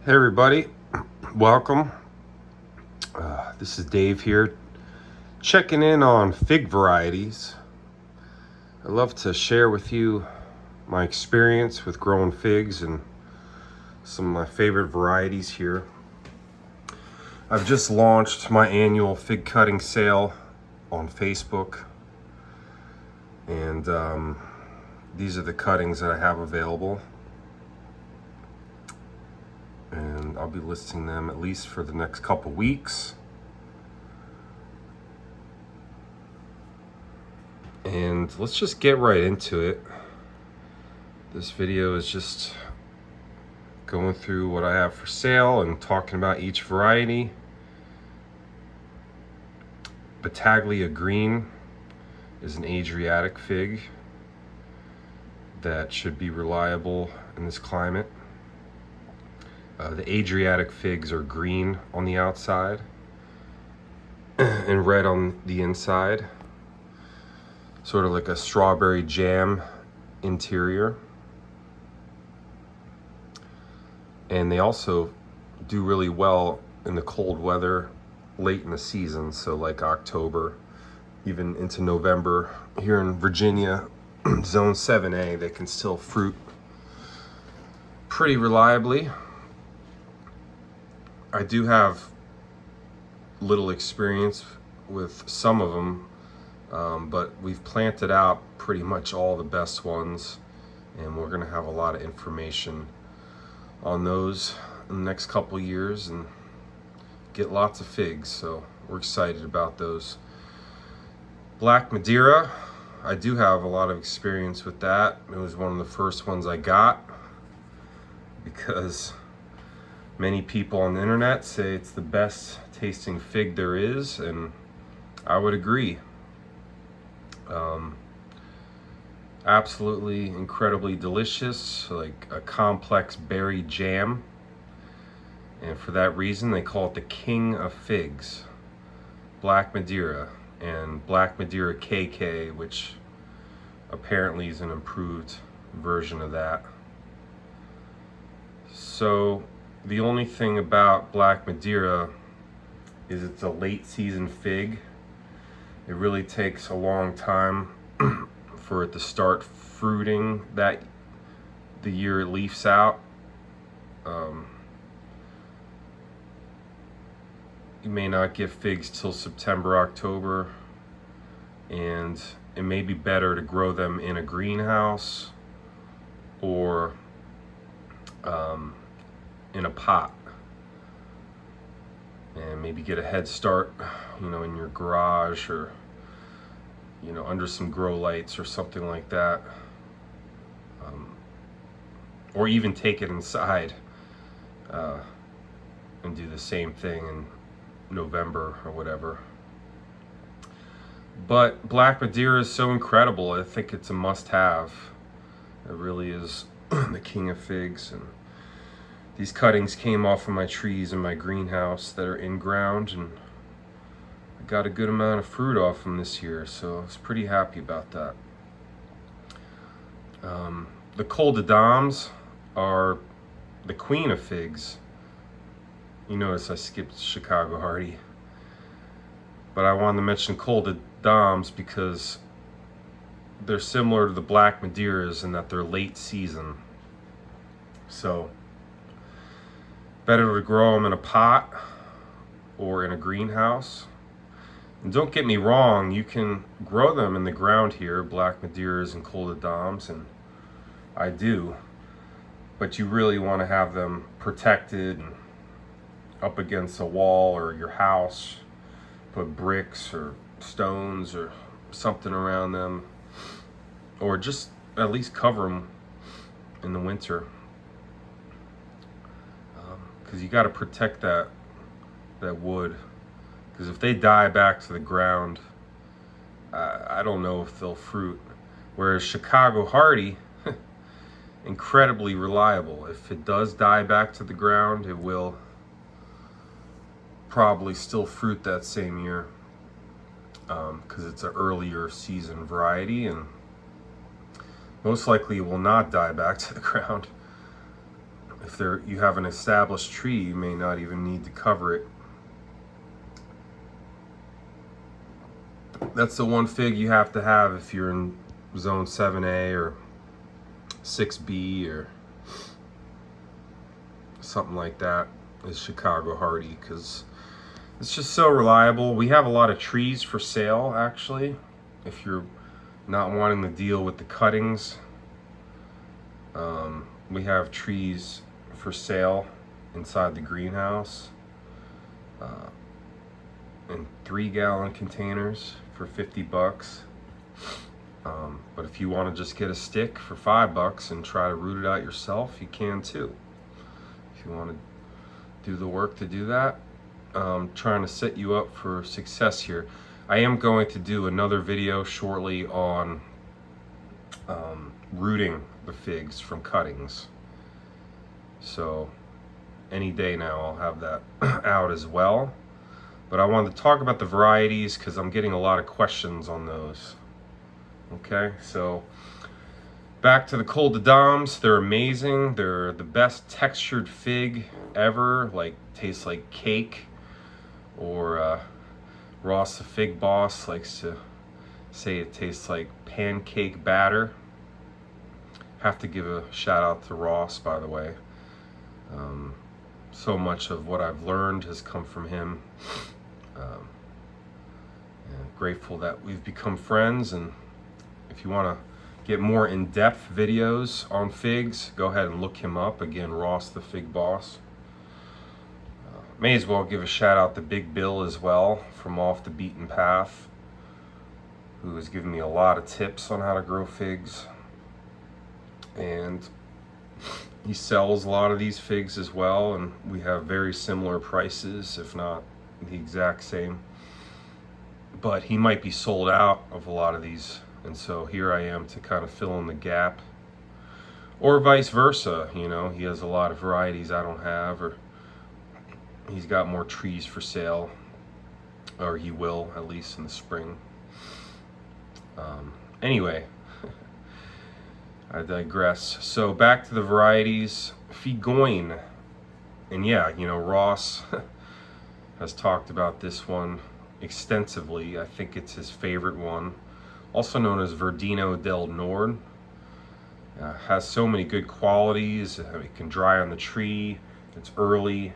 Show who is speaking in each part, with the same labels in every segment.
Speaker 1: Hey everybody, welcome. This is Dave here, checking in on fig varieties. I'd love to share with you my experience with growing figs and some of my favorite varieties here. I've just launched my annual fig cutting sale on Facebook, and these are the cuttings that I have available. And I'll be listing them at least for the next couple weeks. And let's just get right into it. This video is just going through what I have for sale and talking about each variety. Battaglia Green is an Adriatic fig that should be reliable in this climate. The Adriatic figs are green on the outside and red on the inside, sort of like a strawberry jam interior. And they also do really well in the cold weather late in the season, so like October, even into November. Here in Virginia, zone 7A, they can still fruit pretty reliably. I do have little experience with some of them, but we've planted out pretty much all the best ones, and we're gonna have a lot of information on those in the next couple years and get lots of figs, so we're excited about those. Black Madeira, I do have a lot of experience with that. It was one of the first ones I got because many people on the internet say it's the best tasting fig there is, and I would agree. Absolutely incredibly delicious, like a complex berry jam. And for that reason, they call it the king of figs, Black Madeira, and Black Madeira KK, which apparently is an improved version of that. So the only thing about Black Madeira is it's a late season fig. It really takes a long time for it to start fruiting that the year it leaves out. You may not get figs till September, October, and it may be better to grow them in a greenhouse or in a pot, and maybe get a head start, in your garage or, under some grow lights or something like that. Or even take it inside and do the same thing in November or whatever. But Black Madeira is so incredible. I think it's a must-have. It really is the king of figs. And these cuttings came off of my trees in my greenhouse that are in ground, and I got a good amount of fruit off them this year, so I was pretty happy about that. The Col de Dames are the queen of figs. You notice I skipped Chicago Hardy, but I wanted to mention Col de Dames because they're similar to the Black Madeiras in that they're late season. So better to grow them in a pot or in a greenhouse. And don't get me wrong, you can grow them in the ground here, Black Madeiras and Col de Dames, and I do. But you really want to have them protected and up against a wall or your house. Put bricks or stones or something around them, or just at least cover them in the winter, because you got to protect that wood, because if they die back to the ground, I don't know if they'll fruit. Whereas Chicago Hardy, incredibly reliable. If it does die back to the ground, it will probably still fruit that same year, because it's an earlier season variety, and most likely it will not die back to the ground. If you have an established tree, you may not even need to cover it. That's the one fig you have to have if you're in zone 7A or 6B or something like that, is Chicago Hardy, because it's just so reliable. We have a lot of trees for sale, actually, if you're not wanting to deal with the cuttings. We have trees for sale inside the greenhouse in 3-gallon containers for $50. But if you want to just get a stick for $5 and try to root it out yourself, you can too. If you want to do the work to do that, trying to set you up for success here. I am going to do another video shortly on rooting the figs from cuttings. So any day now I'll have that out as well. But I wanted to talk about the varieties because I'm getting a lot of questions on those. Okay, so back to the Col de Dames. They're amazing. They're the best textured fig ever. Like, tastes like cake. Or Ross the Fig Boss likes to say it tastes like pancake batter. Have to give a shout out to Ross, by the way. So much of what I've learned has come from him. And grateful that we've become friends. And if you want to get more in-depth videos on figs, go ahead and look him up. Again, Ross the Fig Boss. May as well give a shout out to Big Bill as well, from Off the Beaten Path, who has given me a lot of tips on how to grow figs. And he sells a lot of these figs as well, and we have very similar prices, if not the exact same. But he might be sold out of a lot of these, and so here I am to kind of fill in the gap. Or vice versa, you know, he has a lot of varieties I don't have, or he's got more trees for sale, or he will, at least in the spring. Anyway, I digress. So back to the varieties. Figoin. And yeah, you know, Ross has talked about this one extensively. I think it's his favorite one. Also known as Verdino del Nord. Has so many good qualities. It can dry on the tree. It's early.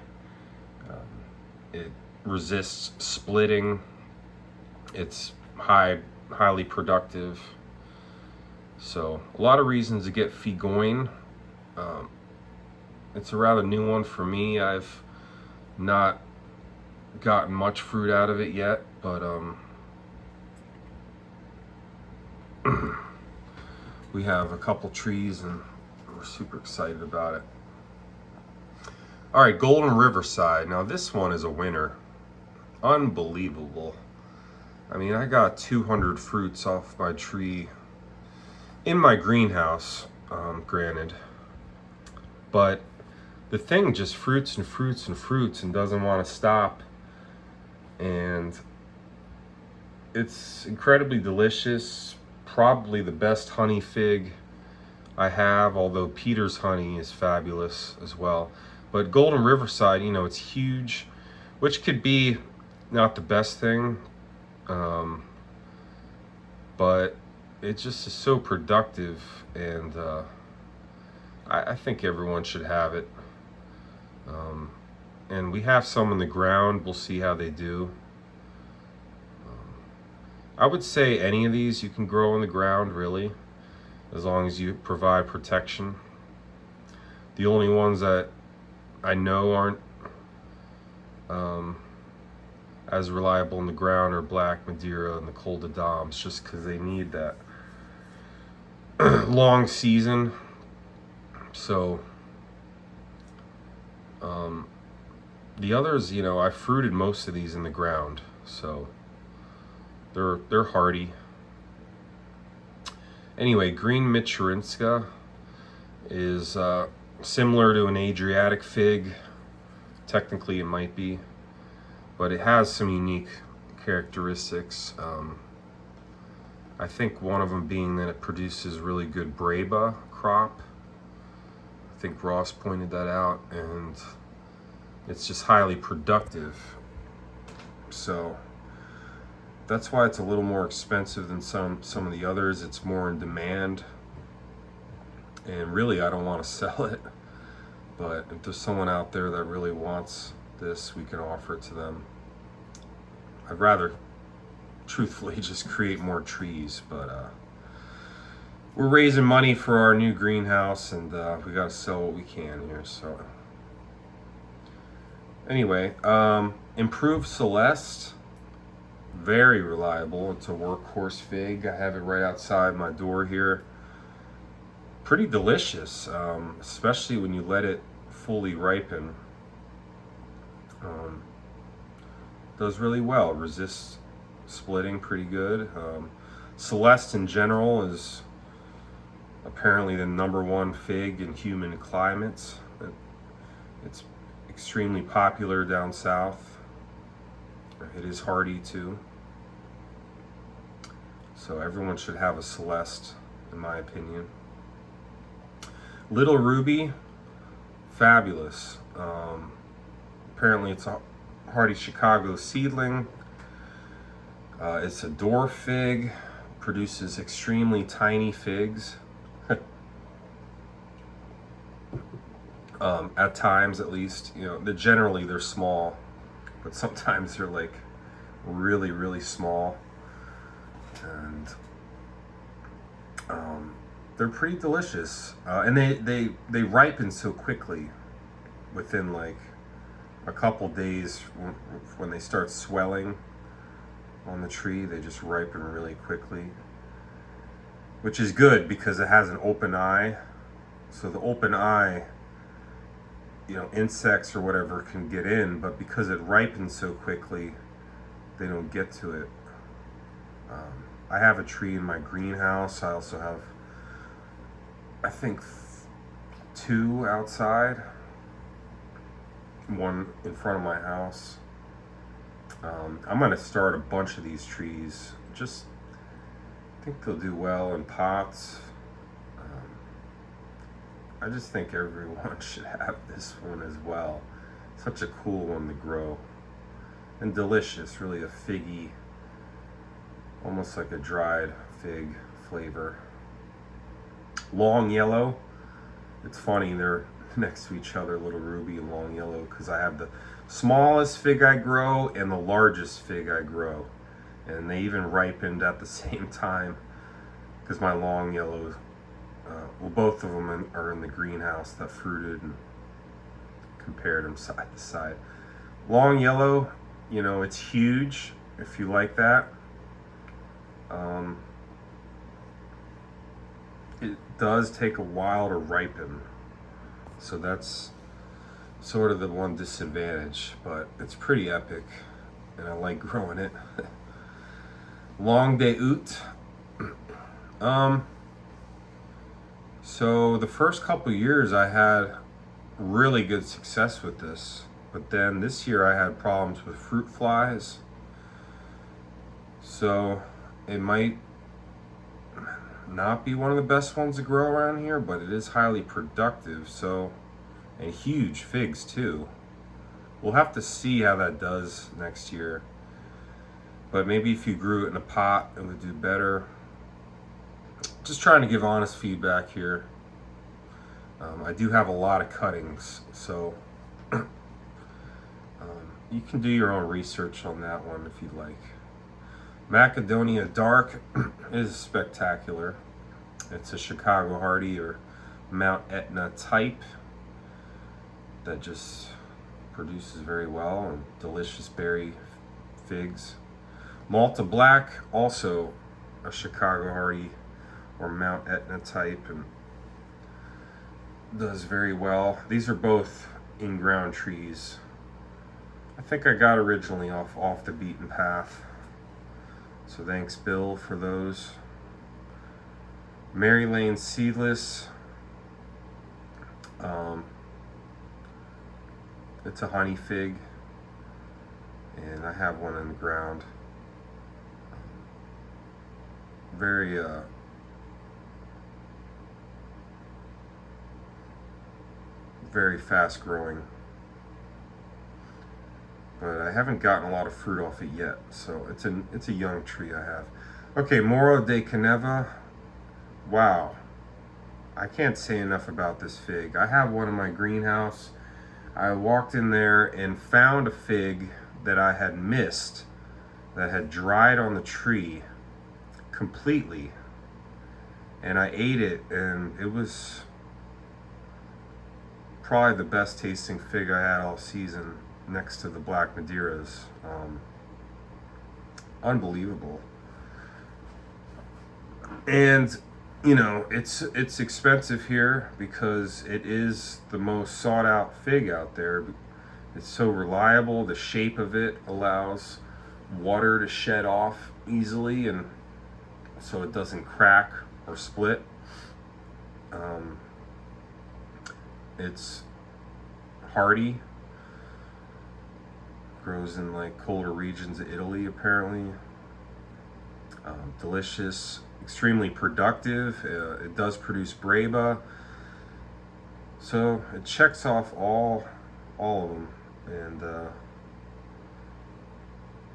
Speaker 1: It resists splitting. It's highly productive. So a lot of reasons to get Figoin. It's a rather new one for me. I've not gotten much fruit out of it yet, but we have a couple trees and we're super excited about it. All right, Golden Riverside. Now this one is a winner. Unbelievable. I mean, I got 200 fruits off my tree in my greenhouse, granted. But the thing just fruits and fruits and fruits and doesn't want to stop. And it's incredibly delicious. Probably the best honey fig I have, although Peter's honey is fabulous as well. But Golden Riverside, you know, it's huge, which could be not the best thing, but it just is so productive, and I think everyone should have it. And we have some in the ground. We'll see how they do. I would say any of these you can grow in the ground, really, as long as you provide protection. The only ones that I know aren't as reliable in the ground are Black Madeira and the Col de Dames, just because they need that long season. So the others, you know, I fruited most of these in the ground, so they're hardy. Anyway, Green Michurinska is similar to an Adriatic fig. Technically it might be, but it has some unique characteristics. I think one of them being that it produces really good Breba crop. I think Ross pointed that out, and it's just highly productive. So that's why it's a little more expensive than some of the others. It's more in demand, and really I don't want to sell it, but if there's someone out there that really wants this, we can offer it to them. I'd rather truthfully just create more trees, but we're raising money for our new greenhouse, and we got to sell what we can here. So anyway, improved Celeste, very reliable. It's a workhorse fig. I have it right outside my door here. Pretty delicious, especially when you let it fully ripen. Does really well, resists splitting pretty good. Celeste in general is apparently the #1 fig in humid climates. It's extremely popular down south. It is hardy too. So everyone should have a Celeste, in my opinion. Little Ruby, fabulous. Apparently it's a hardy Chicago seedling. It's a dwarf fig, produces extremely tiny figs. At times, at least, you know, generally they're small, but sometimes they're like really, really small, and they're pretty delicious. And they ripen so quickly, within like a couple days when they start swelling on the tree. They just ripen really quickly, which is good because it has an open eye. So the open eye, you know, insects or whatever can get in, but because it ripens so quickly, they don't get to it. I have a tree in my greenhouse. I also have, I think, 2 outside, 1 in front of my house. I'm gonna start a bunch of these trees. Just, I think they'll do well in pots. I just think everyone should have this one as well. Such a cool one to grow. And delicious, really a figgy, almost like a dried fig flavor. Long yellow. It's funny, they're next to each other, Little Ruby and Long Yellow, because I have the smallest fig I grow and the largest fig I grow. And they even ripened at the same time, because my Long Yellow, well, both of them are in the greenhouse that fruited, and compared them side to side. Long Yellow, you know, it's huge if you like that. It does take a while to ripen, so that's sort of the one disadvantage, but it's pretty epic, and I like growing it. Long Day Oot. So the first couple years I had really good success with this, but then this year I had problems with fruit flies. So it might not be one of the best ones to grow around here, but it is highly productive. So, and huge figs too. We'll have to see how that does next year. But maybe if you grew it in a pot, it would do better. Just trying to give honest feedback here. I do have a lot of cuttings, so you can do your own research on that one if you'd like. Macedonia Dark is spectacular. It's a Chicago hardy or Mount Etna type that just produces very well, and delicious berry figs. Malta Black, also a Chicago hardy or Mount Etna type, and does very well. These are both in-ground trees. I think I got originally off the beaten path. So thanks, Bill, for those. Mary Lane Seedless. It's a honey fig, and I have one in the ground. Very very fast growing. But I haven't gotten a lot of fruit off it yet, so it's a young tree I have. Okay, Moro de Caneva. Wow, I can't say enough about this fig. I have one in my greenhouse. I walked in there and found a fig that I had missed, that had dried on the tree completely, and I ate it, and it was probably the best tasting fig I had all season, next to the Black Madeiras. Unbelievable. And you know, it's expensive here because it is the most sought out fig out there. It's so reliable. The shape of it allows water to shed off easily, and so it doesn't crack or split. It's hardy. Grows in like colder regions of Italy, apparently. Delicious, extremely productive. It does produce breba, so it checks off all of them. And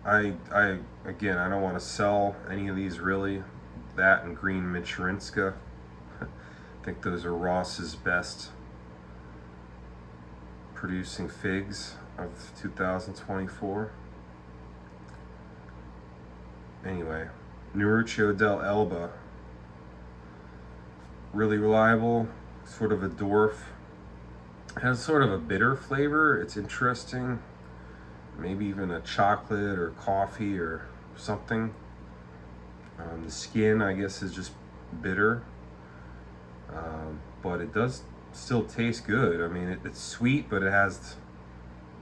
Speaker 1: I again, I don't want to sell any of these really. That and green Michurinska. I think those are Ross's best producing figs of 2024. Anyway, Neruccio del Elba, really reliable, sort of a dwarf. Has sort of a bitter flavor. It's interesting. Maybe even a chocolate or coffee or something. The skin, I guess, is just bitter, but it does still taste good. I mean, it's sweet, but it has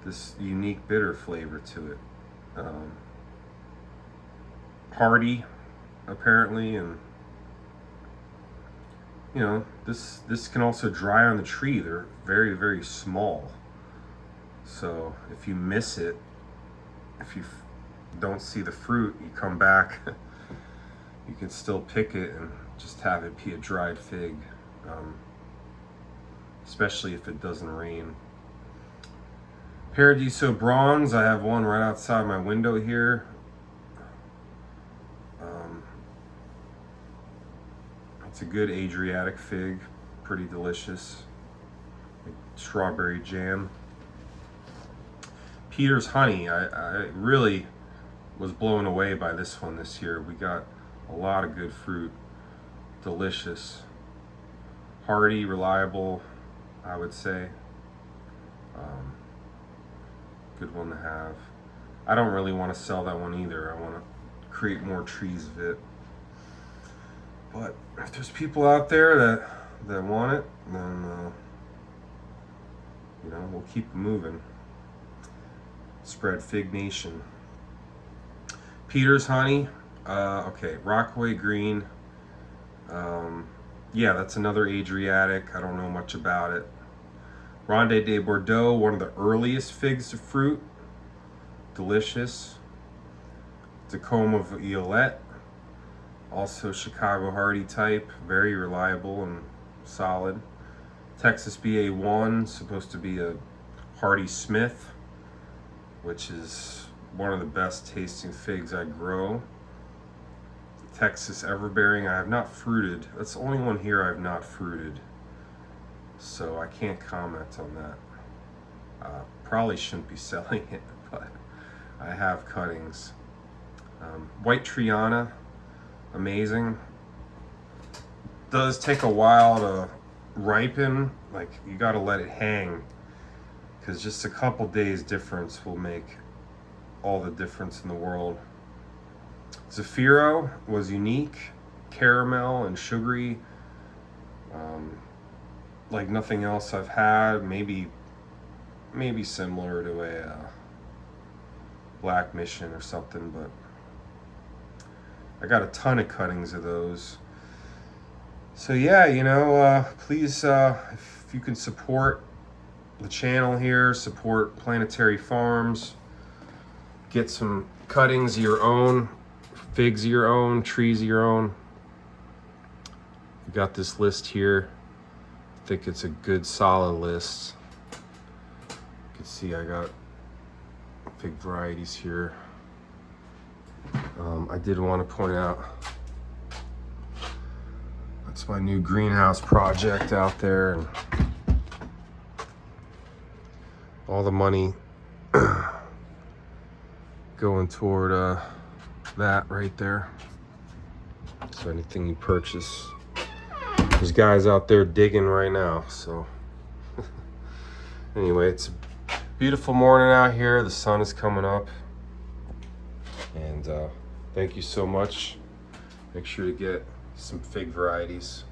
Speaker 1: this unique bitter flavor to it. Hardy, apparently, and you know, this can also dry on the tree. They're very, very small, so if you miss it, if you don't see the fruit, you come back. You can still pick it and just have it be a dried fig, especially if it doesn't rain. Paradiso Bronze, I have one right outside my window here. It's a good Adriatic fig, pretty delicious. Like strawberry jam. Peter's Honey, I really was blown away by this one this year. We got a lot of good fruit, delicious, hardy, reliable, I would say. Good one to have. I don't really want to sell that one either. I want to create more trees of it. But if there's people out there that want it, then you know, we'll keep moving. Spread Fig Nation. Peter's Honey. Okay, Rockaway Green. Yeah, that's another Adriatic. I don't know much about it. Ronde de Bordeaux, one of the earliest figs to fruit. Delicious. Tacoma Violette. Also Chicago Hardy type. Very reliable and solid. Texas BA1, supposed to be a Hardy Smith, which is one of the best tasting figs I grow. Texas Everbearing, I have not fruited. That's the only one here I have not fruited, so I can't comment on that. Probably shouldn't be selling it, but I have cuttings. White Triana, amazing. Does take a while to ripen. Like, you got to let it hang, because just a couple days difference will make all the difference in the world. Zafiro was unique, caramel and sugary, like nothing else I've had. Maybe similar to a Black Mission or something, but I got a ton of cuttings of those. So yeah, you know, please, if you can support the channel here, support Planetary Farms, get some cuttings of your own, figs of your own, trees of your own. We got this list here. I think it's a good solid list. can see I got fig varieties here. I did want to point out that's my new greenhouse project out there, and all the money going toward that right there. So anything you purchase, there's guys out there digging right now. So anyway, it's a beautiful morning out here. The sun is coming up, and thank you so much. Make sure to get some fig varieties.